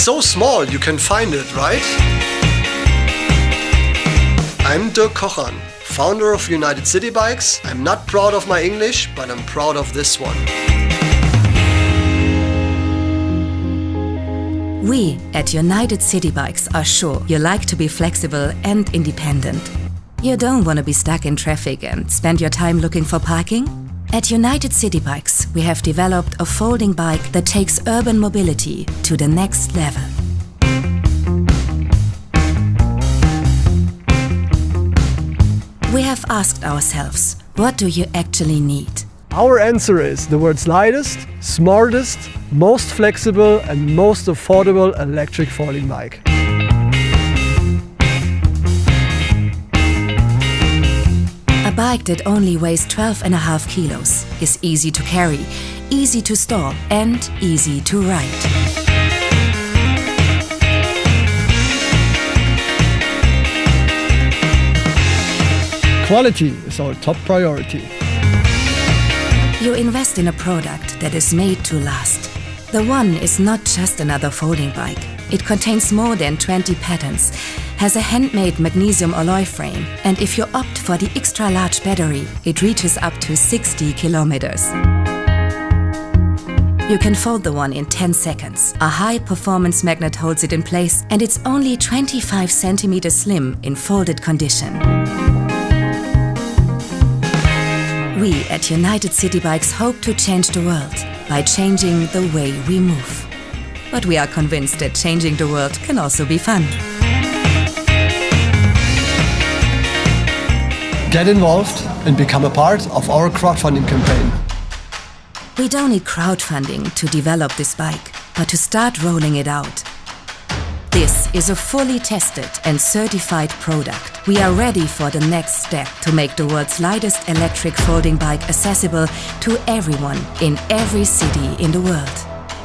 so small you can find it, right? I'm Dirk Kochan, founder of United City Bikes. I'm not proud of my English, but I'm proud of this one. We at United City Bikes are sure you like to be flexible and independent. You don't want to be stuck in traffic and spend your time looking for parking? At United City Bikes, we have developed a folding bike that takes urban mobility to the next level. We have asked ourselves, what do you actually need? Our answer is the world's lightest, smartest, most flexible and most affordable electric folding bike. A bike that only weighs 12.5 kilos is easy to carry, easy to store and easy to ride. Quality is our top priority. You invest in a product that is made to last. The One is not just another folding bike. It contains more than 20 patents, has a handmade magnesium alloy frame, and if you opt for the extra large battery, it reaches up to 60 kilometers. You can fold the One in 10 seconds. A high-performance magnet holds it in place, and it's only 25 centimeters slim in folded condition. We at United City Bikes hope to change the world by changing the way we move. But we are convinced that changing the world can also be fun. Get involved and become a part of our crowdfunding campaign. We don't need crowdfunding to develop this bike, but to start rolling it out. This is a fully tested and certified product. We are ready for the next step to make the world's lightest electric folding bike accessible to everyone in every city in the world.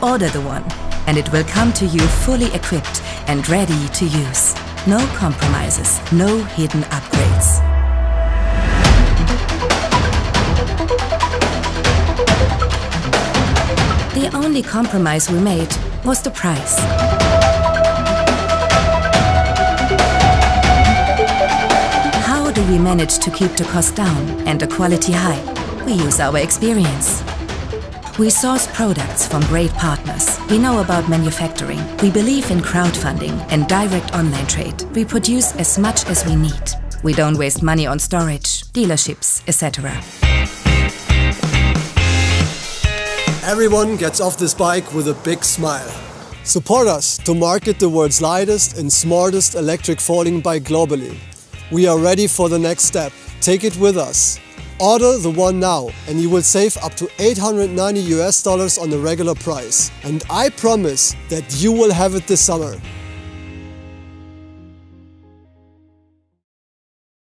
Order the One, and it will come to you fully equipped and ready to use. No compromises, no hidden upgrades. The only compromise we made was the price. How do we manage to keep the cost down and the quality high? We use our experience. We source products from great partners. We know about manufacturing. We believe in crowdfunding and direct online trade. We produce as much as we need. We don't waste money on storage, dealerships, etc. Everyone gets off this bike with a big smile. Support us to market the world's lightest and smartest electric folding bike globally. We are ready for the next step. Take it with us. Order the One now and you will save up to $890 on the regular price. And I promise that you will have it this summer.